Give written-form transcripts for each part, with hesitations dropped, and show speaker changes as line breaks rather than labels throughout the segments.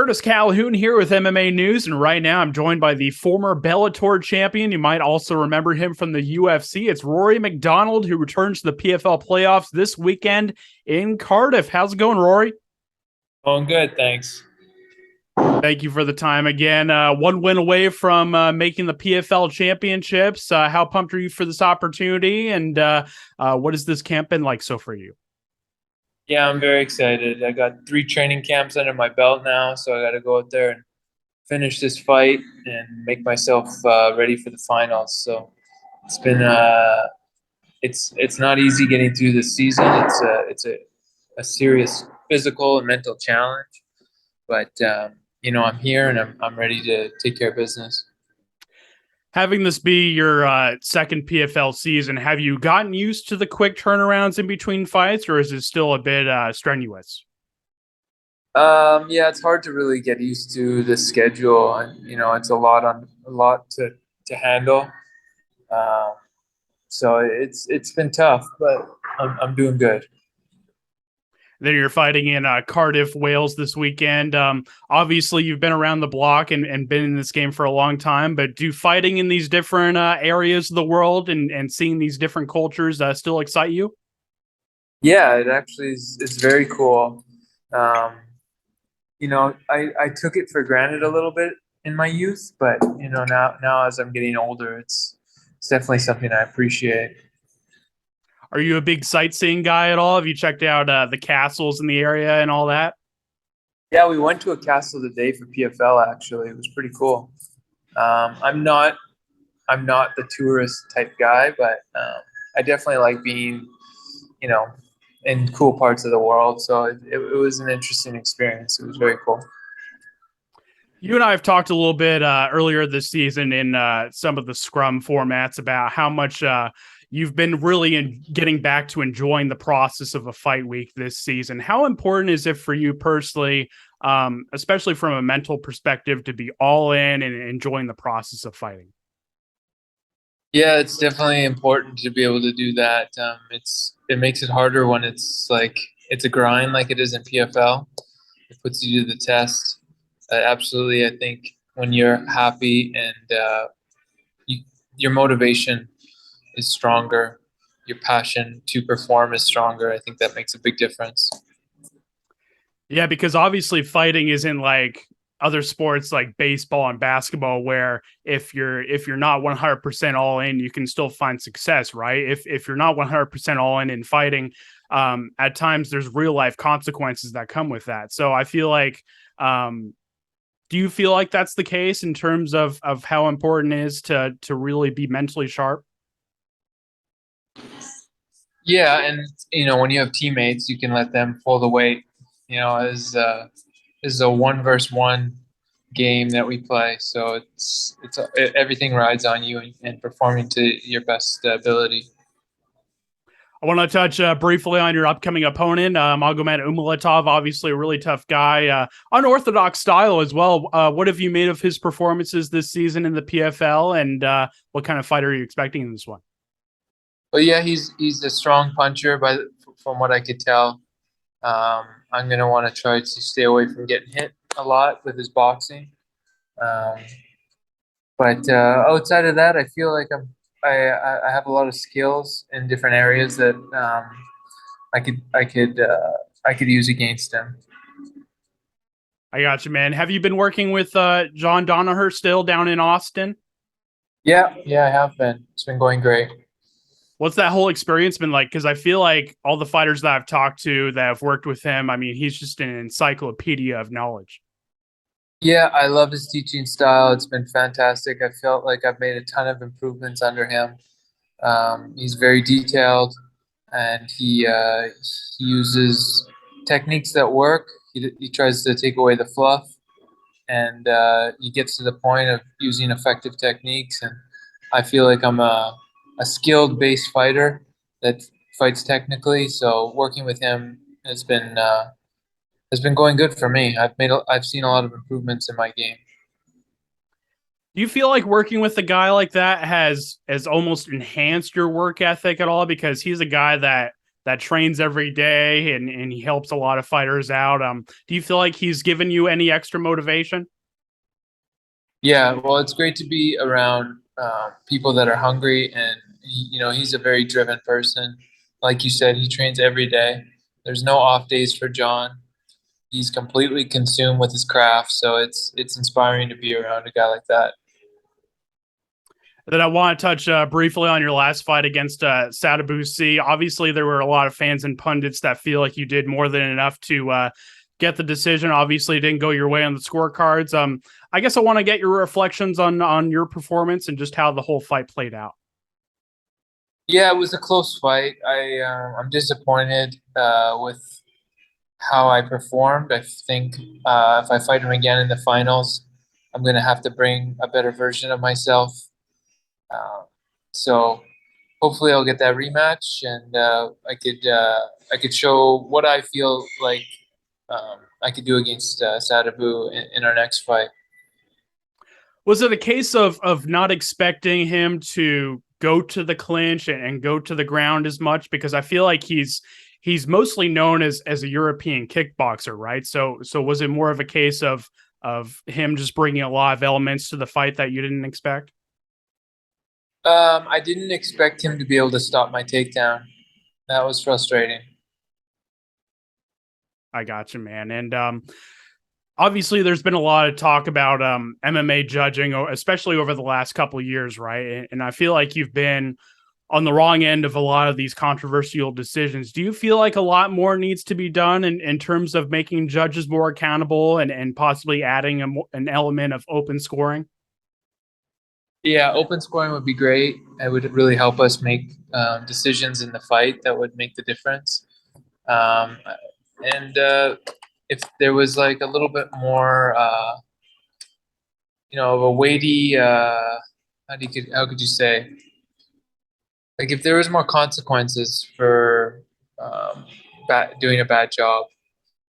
Curtis Calhoun here with MMA News, and right now I'm joined by the former Bellator champion. You might also remember him from the UFC. It's Rory MacDonald, who returns to the PFL Playoffs this weekend in Cardiff. How's it going, Rory?
Going good, thanks.
Thank you for the time again. One win away from making the PFL championships. How pumped are you for this opportunity, and what has this camp been like so for you?
Yeah, I'm very excited. I got 3 training camps under my belt now, so I got to go out there and finish this fight and make myself ready for the finals. So it's been it's not easy getting through this season. It's a serious physical and mental challenge, but I'm here and I'm ready to take care of business.
Having this be your second PFL season, have you gotten used to the quick turnarounds in between fights, or is it still a bit strenuous?
Yeah, it's hard to really get used to the schedule, and it's a lot to handle. Um, so it's been tough, but I'm doing good.
Then you're fighting in Cardiff, Wales this weekend. Obviously, you've been around the block and been in this game for a long time, but do fighting in these different areas of the world and seeing these different cultures still excite you?
Yeah, it actually is very cool. Um, I took it for granted a little bit in my youth, but now as I'm getting older, it's definitely something I appreciate.
Are you a big sightseeing guy at all? Have you checked out the castles in the area and all that?
Yeah, we went to a castle today for PFL. Actually, it was pretty cool. I'm not the tourist type guy, but I definitely like being, you know, in cool parts of the world. So it was an interesting experience. It was very cool.
You and I have talked a little bit earlier this season in some of the scrum formats about how much you've been really getting back to enjoying the process of a fight week this season. How important is it for you personally, especially from a mental perspective, to be all in and enjoying the process of fighting?
Yeah, it's definitely important to be able to do that. It makes it harder when it's a grind like it is in PFL. It puts you to the test. Absolutely, I think when you're happy and you, your motivation is stronger, your passion to perform is stronger. I think that makes a big difference.
Yeah, because obviously fighting isn't like other sports like baseball and basketball where if you're not 100% all in, you can still find success, right? If you're not 100% all in fighting, at times there's real life consequences that come with that. So I feel like do you feel like that's the case in terms of how important it is to really be mentally sharp?
Yeah, and when you have teammates, you can let them pull the weight. As is a one versus one game that we play, so everything rides on you and performing to your best ability.
I want to touch briefly on your upcoming opponent, Magomed Umalatov. Obviously, a really tough guy, unorthodox style as well. What have you made of his performances this season in the PFL, and what kind of fight are you expecting in this one?
But yeah, he's a strong puncher, from what I could tell. I'm gonna want to try to stay away from getting hit a lot with his boxing. Um, but outside of that, I feel like I have a lot of skills in different areas that I could use against him.
I got you, man. Have you been working with John Danagher still down in Austin?
Yeah, I have been. It's been going great.
What's that whole experience been like? Because I feel like all the fighters that I've talked to that have worked with him, I mean, he's just an encyclopedia of knowledge.
Yeah, I love his teaching style. It's been fantastic. I felt like I've made a ton of improvements under him. He's very detailed, and he uses techniques that work. He tries to take away the fluff, and he gets to the point of using effective techniques. And I feel like I'm a skilled base fighter that fights technically. So working with him has been going good for me. I've seen a lot of improvements in my game.
Do you feel like working with a guy like that has almost enhanced your work ethic at all? Because he's a guy that that trains every day and he helps a lot of fighters out. Do you feel like he's given you any extra motivation?
Yeah, well, it's great to be around people that are hungry, and he's a very driven person. Like you said, he trains every day. There's no off days for John. He's completely consumed with his craft, so it's inspiring to be around a guy like that.
Then I want to touch briefly on your last fight against Sadibou Sy. Obviously, there were a lot of fans and pundits that feel like you did more than enough to get the decision. Obviously, it didn't go your way on the scorecards. I guess I want to get your reflections on your performance and just how the whole fight played out.
Yeah, it was a close fight. I'm disappointed with how I performed. I think if I fight him again in the finals, I'm gonna have to bring a better version of myself. Um, so hopefully I'll get that rematch, and I could show what I feel like I could do against Sadibou in our next fight.
Was it a case of not expecting him to go to the clinch and go to the ground as much? Because I feel like he's mostly known as a European kickboxer, right? So was it more of a case of him just bringing a lot of elements to the fight that you didn't expect?
I didn't expect him to be able to stop my takedown. That was frustrating.
I got you, man. And obviously, there's been a lot of talk about MMA judging, especially over the last couple of years, right? And I feel like you've been on the wrong end of a lot of these controversial decisions. Do you feel like a lot more needs to be done in terms of making judges more accountable and possibly adding an element of open scoring?
Yeah, open scoring would be great. It would really help us make decisions in the fight that would make the difference. Um, and if there was like a little bit more, of a weighty, how could you say, like if there was more consequences for doing a bad job.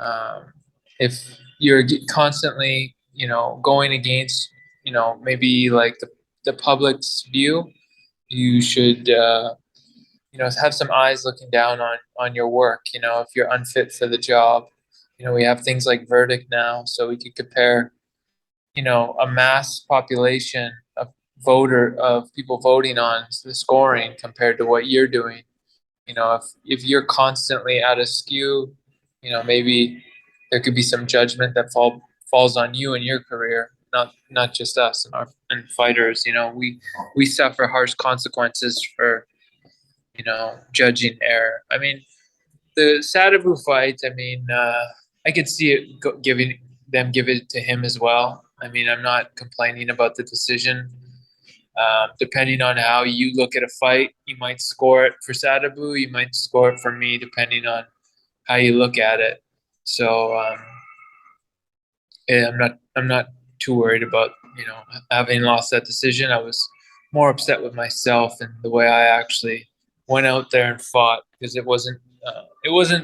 Um, if you're constantly, going against, maybe like the public's view, you should, have some eyes looking down on your work. If you're unfit for the job, we have things like verdict now, so we could compare, a mass population of people voting on the scoring compared to what you're doing. If you're constantly out of skew, maybe there could be some judgment that falls on you in your career, not just us and fighters. We suffer harsh consequences for judging error. I mean, the Sadibou fight. I mean, I could see it give it to him as well. I mean, I'm not complaining about the decision. Depending on how you look at a fight, you might score it for Sadibou, you might score it for me, depending on how you look at it. So yeah, I'm not too worried about having lost that decision. I was more upset with myself and the way I actually went out there and fought, because it wasn't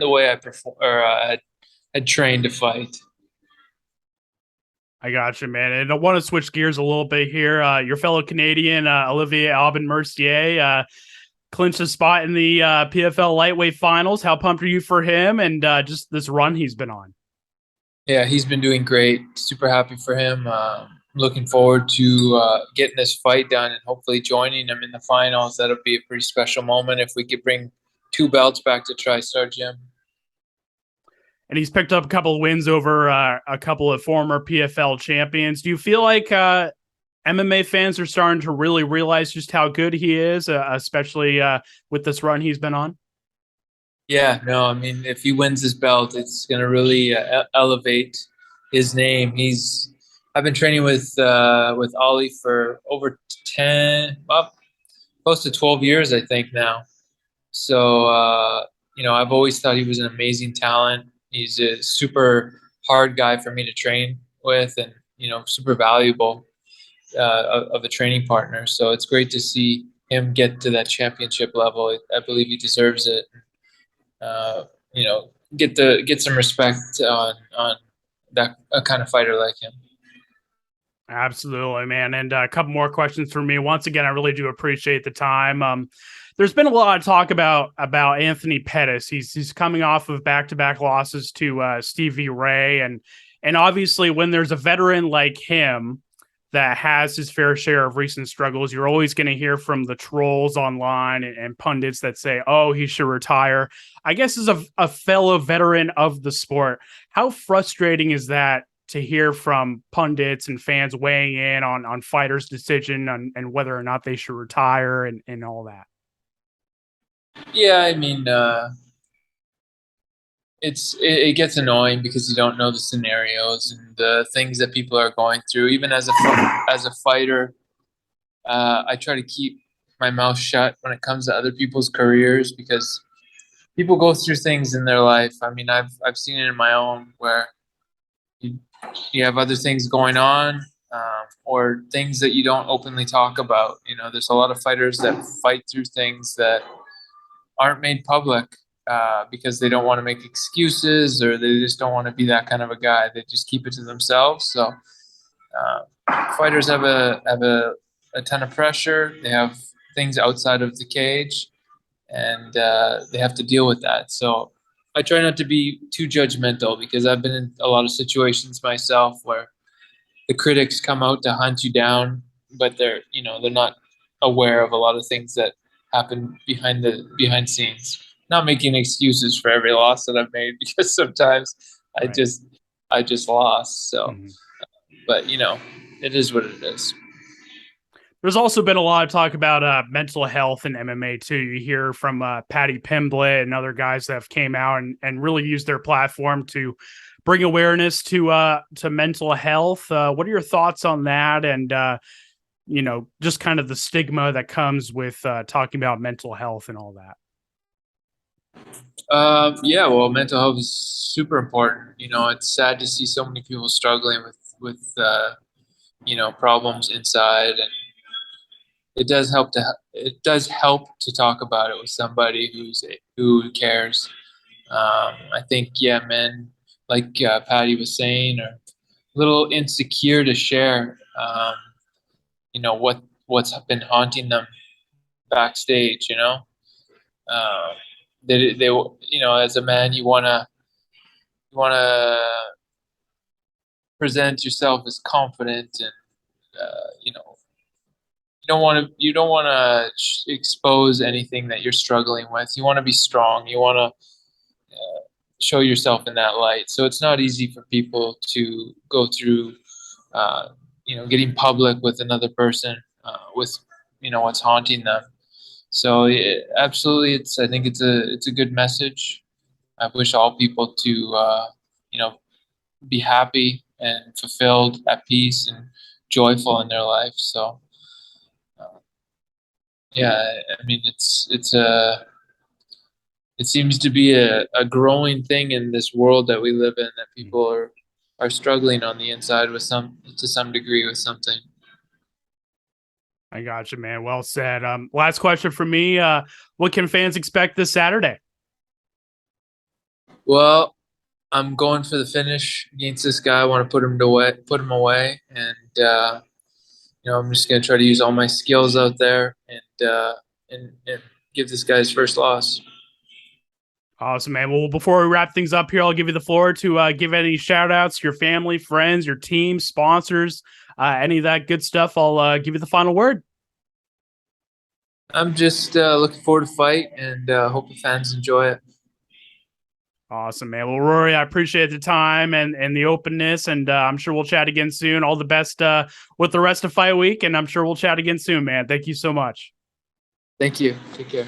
the way I perform or had trained to fight.
I got you, man. And I want to switch gears a little bit here. Your fellow Canadian, Olivier Aubin-Mercier, clinched a spot in the PFL lightweight finals. How pumped are you for him and just this run he's been on?
Yeah, he's been doing great. Super happy for him. Looking forward to getting this fight done and hopefully joining him in the finals. That'll be a pretty special moment if we could bring two belts back to TriStar Gym.
And he's picked up a couple of wins over a couple of former PFL champions. Do you feel like MMA fans are starting to really realize just how good he is, especially with this run he's been on?
Yeah, no, I mean, if he wins this belt, it's going to really elevate his name. I've been training with Ollie for over 10, well, close to 12 years, I think now. So, I've always thought he was an amazing talent. He's a super hard guy for me to train with, and, super valuable of a training partner. So it's great to see him get to that championship level. I believe he deserves it. Uh, get some respect on that a kind of fighter like him.
Absolutely, man. And a couple more questions for me. Once again, I really do appreciate the time. there's been a lot of talk about Anthony Pettis. He's coming off of back-to-back losses to Stevie Ray, and obviously when there's a veteran like him that has his fair share of recent struggles, you're always going to hear from the trolls online and pundits that say, oh, he should retire. I guess as a fellow veteran of the sport, how frustrating is that to hear from pundits and fans weighing in on fighters' decision and whether or not they should retire and all that?
Yeah, I mean, it gets annoying because you don't know the scenarios and the things that people are going through. Even as a fighter, I try to keep my mouth shut when it comes to other people's careers because people go through things in their life. I mean, I've seen it in my own where you have other things going on, or things that you don't openly talk about. You know, there's a lot of fighters that fight through things that aren't made public because they don't want to make excuses or they just don't want to be that kind of a guy. They just keep it to themselves. So fighters have a ton of pressure. They have things outside of the cage, and they have to deal with that. So I try not to be too judgmental because I've been in a lot of situations myself where the critics come out to hunt you down, but they're not aware of a lot of things that happen behind scenes. Not making excuses for every loss that I've made because sometimes I just lost. So, but it is what it is.
There's also been a lot of talk about mental health in MMA too. You hear from Paddy, Pimblett, and other guys that have came out and really used their platform to bring awareness to mental health. What are your thoughts on that? And just kind of the stigma that comes with talking about mental health and all that.
Yeah, well, mental health is super important. It's sad to see so many people struggling with problems inside, and it does help to talk about it with somebody who cares. I think men like Paddy was saying are a little insecure to share what's been haunting them backstage. They as a man you wanna present yourself as confident and you don't want to expose anything that you're struggling with. You want to be strong. You want to show yourself in that light. So it's not easy for people to go through getting public with another person with what's haunting them. So absolutely, I think it's a good message. I wish all people to be happy and fulfilled, at peace, and joyful in their life. So yeah, I mean it seems to be a growing thing in this world that we live in, that people are struggling on the inside to some degree with something.
I got you, man. Well said. Last question for me. What can fans expect this Saturday?
Well, I'm going for the finish against this guy. I want to put him away, and I'm just going to try to use all my skills out there and give this guy his first loss.
Awesome, man. Well, before we wrap things up here, I'll give you the floor to give any shout outs to your family, friends, your team, sponsors, any of that good stuff. I'll give you the final word.
I'm just looking forward to fight and hope the fans enjoy it.
Awesome, man. Well, Rory, I appreciate the time and the openness, and I'm sure we'll chat again soon. All the best with the rest of fight week, and I'm sure we'll chat again soon, man. Thank you so much.
Thank you. Take care.